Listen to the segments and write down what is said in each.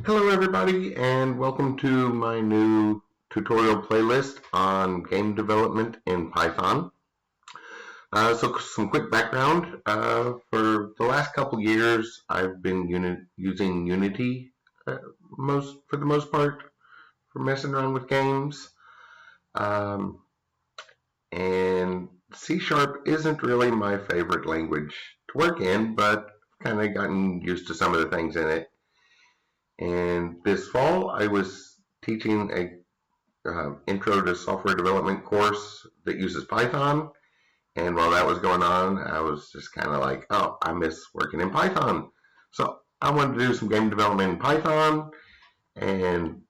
Hello everybody and welcome to my new tutorial playlist on game development in Python. So some quick background. For the last couple years I've been using Unity for the most part for messing around with games. And C# isn't really my favorite language to work in, but kind of gotten used to some of the things in it. And this fall I was teaching a intro to software development course that uses Python. And while that was going on, I was just kind of like, oh, I miss working in Python. So I wanted to do some game development in Python, and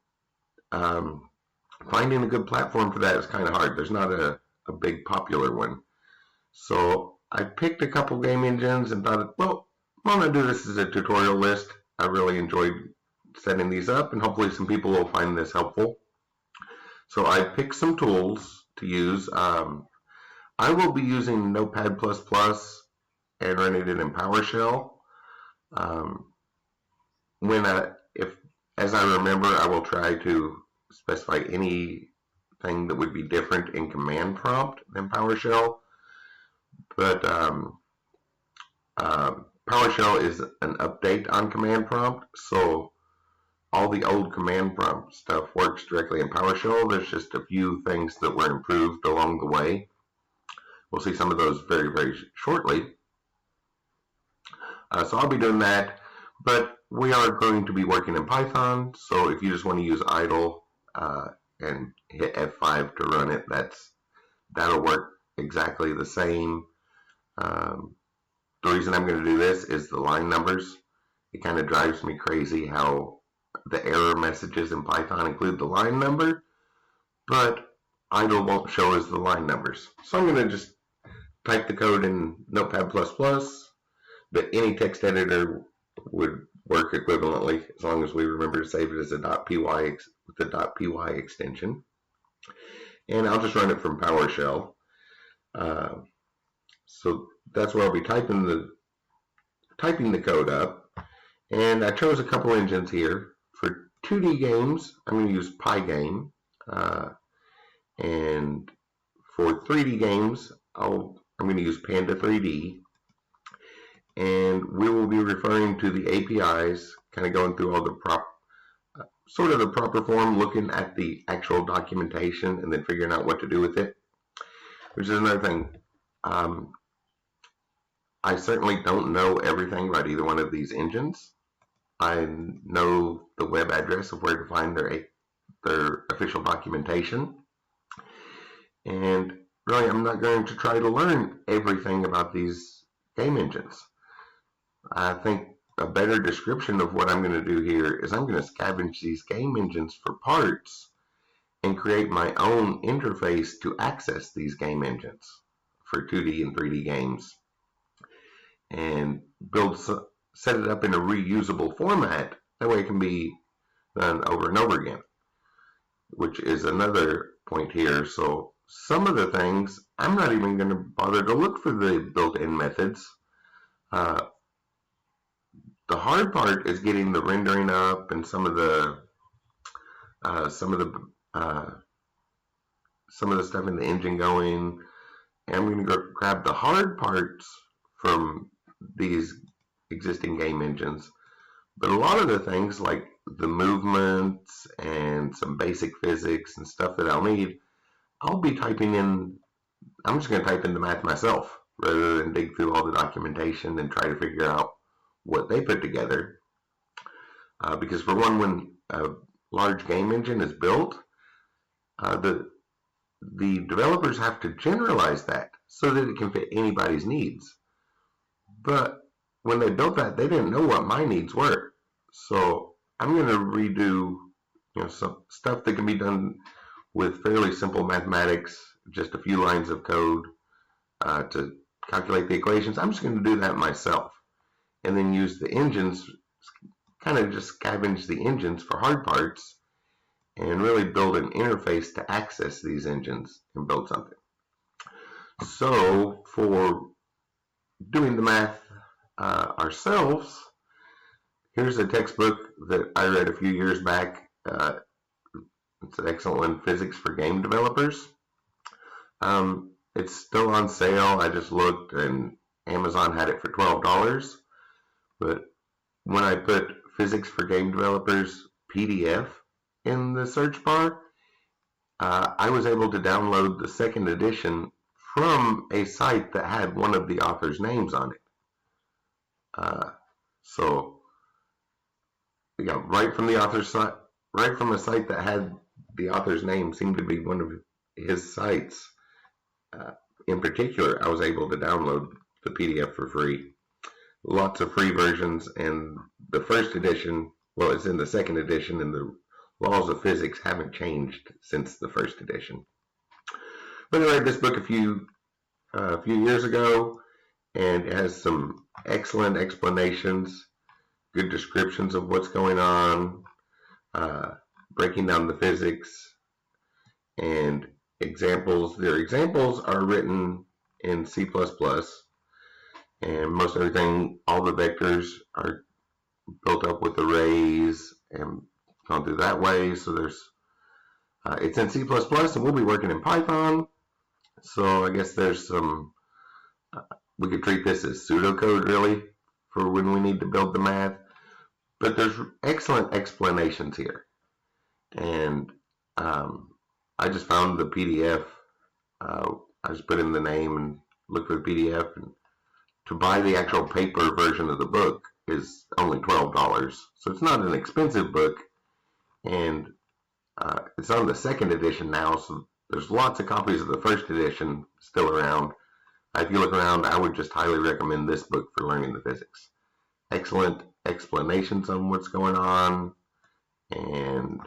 finding a good platform for that is kind of hard. There's not a big popular one. So I picked a couple game engines and thought, well, I'm going to do this as a tutorial list. I really enjoyed setting these up, and hopefully some people will find this helpful. So I picked some tools to use. I will be using Notepad++ and running it in PowerShell. As I remember, I will try to specify anything that would be different in command prompt than PowerShell. But PowerShell is an update on command prompt, so all the old command prompt stuff works directly in PowerShell. There's just a few things that were improved along the way. We'll see some of those very, very shortly. So I'll be doing that, but we are going to be working in Python, so if you just want to use idle and hit F5 to run it, that'll work exactly the same. The reason I'm going to do this is the line numbers. It kind of drives me crazy how the error messages in Python include the line number, but idle won't show us the line numbers. So I'm going to just type the code in Notepad++, but any text editor would work equivalently as long as we remember to save it as a .py with the .py extension. And I'll just run it from PowerShell. So that's where I'll be typing the code up. And I chose a couple engines here. For 2D games, I'm going to use Pygame. And for 3D games, I'm going to use Panda 3D. And we will be referring to the APIs, kind of going through all the proper form, looking at the actual documentation, and then figuring out what to do with it. Which is another thing. I certainly don't know everything about either one of these engines. I know the web address of where to find their official documentation. And really, I'm not going to try to learn everything about these game engines. I think a better description of what I'm going to do here is I'm going to scavenge these game engines for parts and create my own interface to access these game engines for 2D and 3D games, and set it up in a reusable format. That way it can be done over and over again, which is another point here. So some of the things, I'm not even going to bother to look for the built-in methods. The hard part is getting the rendering up and some of the stuff in the engine going. And I'm going to go grab the hard parts from these existing game engines. But a lot of the things like the movements and some basic physics and stuff that I'll need, I'll be typing in. I'm just going to type in the math myself rather than dig through all the documentation and try to figure out what they put together. Because for one, when a large game engine is built, the developers have to generalize that so that it can fit anybody's needs. But when they built that, they didn't know what my needs were. So I'm going to redo some stuff that can be done with fairly simple mathematics, just a few lines of code to calculate the equations. I'm just going to do that myself, and then use the engines, kind of just scavenge the engines for hard parts, and really build an interface to access these engines and build something. So for doing the math ourselves, Here's a textbook that I read a few years back. It's an excellent one, Physics for Game Developers. It's still on sale. I just looked and Amazon had it for $12. But when I put Physics for Game Developers PDF in the search bar, I was able to download the second edition from a site that had one of the author's names on it. So, yeah, right from the author's site, right from a site that had the author's name, seemed to be one of his sites. In particular, I was able to download the PDF for free. Lots of free versions, and the first edition, well, it's in the second edition, and the laws of physics haven't changed since the first edition. But I read this book a few years ago, and it has some excellent explanations, good descriptions of what's going on, breaking down the physics, and examples. Their examples are written in C++, and most everything, all the vectors are built up with arrays and gone through that way. So there's, it's in C++, and we'll be working in Python. So I guess there's some, we could treat this as pseudocode really for when we need to build the math. But there's excellent explanations here. And I just found the PDF. I just put in the name and looked for the PDF. And to buy the actual paper version of the book is only $12. So it's not an expensive book. And it's on the second edition now. So there's lots of copies of the first edition still around. If you look around, I would just highly recommend this book for learning the physics. Excellent explanations on what's going on. And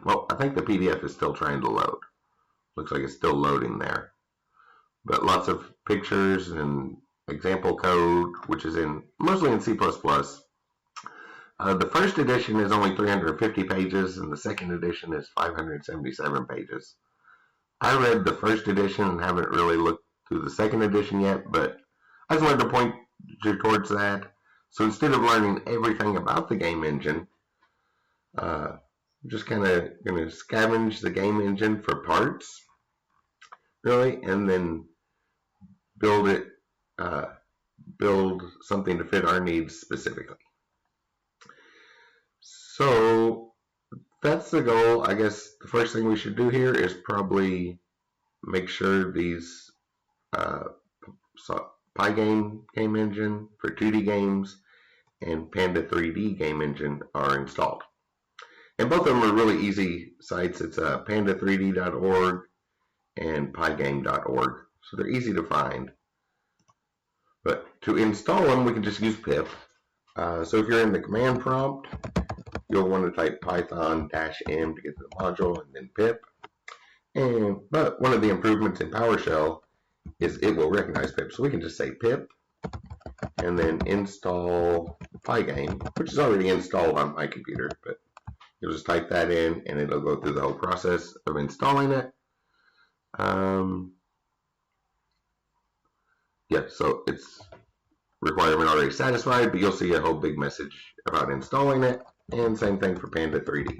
well, I think the PDF is still trying to load. Looks like it's still loading there. But lots of pictures and example code, which is mostly in C++. The first edition is only 350 pages, and the second edition is 577 pages. I read the first edition and haven't really looked through the second edition yet, but I just wanted to point you towards that. So instead of learning everything about the game engine, I'm just kind of going to scavenge the game engine for parts, really, and then build something to fit our needs specifically. So that's the goal. I guess the first thing we should do here is probably make sure these Pygame game engine for 2D games and Panda 3D game engine are installed. And both of them are really easy sites. It's panda3d.org and pygame.org. So they're easy to find. But to install them, we can just use pip. So if you're in the command prompt, you'll want to type python-m to get to the module, and then pip. But one of the improvements in PowerShell is it will recognize pip. So we can just say pip and then install Pygame, which is already installed on my computer. But you'll just type that in and it'll go through the whole process of installing it. Yeah, so it's requirement already satisfied, but you'll see a whole big message about installing it. And same thing for Panda 3D.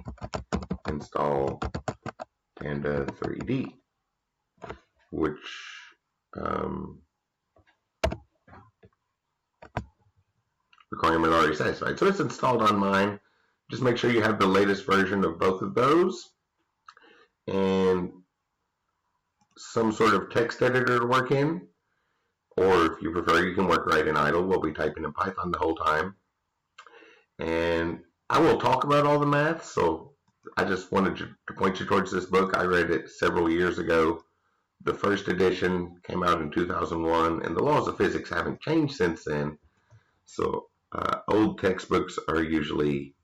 Install Panda 3D, which requirement already satisfied. So it's installed on mine. Just make sure you have the latest version of both of those and some sort of text editor to work in. Or if you prefer, you can work right in idle. We'll be typing in Python the whole time. And I will talk about all the math, so I just wanted to point you towards this book. I read it several years ago. The first edition came out in 2001, and the laws of physics haven't changed since then. So old textbooks are usually,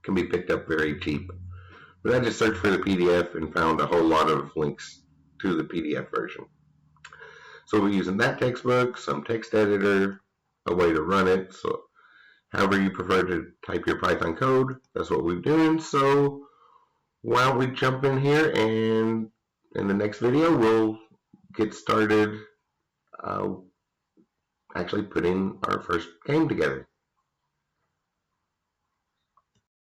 can be picked up very cheap. But I just searched for the PDF and found a whole lot of links to the PDF version. So we're using that textbook, some text editor, a way to run it. So however you prefer to type your Python code, that's what we're doing. So why don't we jump in here, and in the next video we'll get started actually putting our first game together.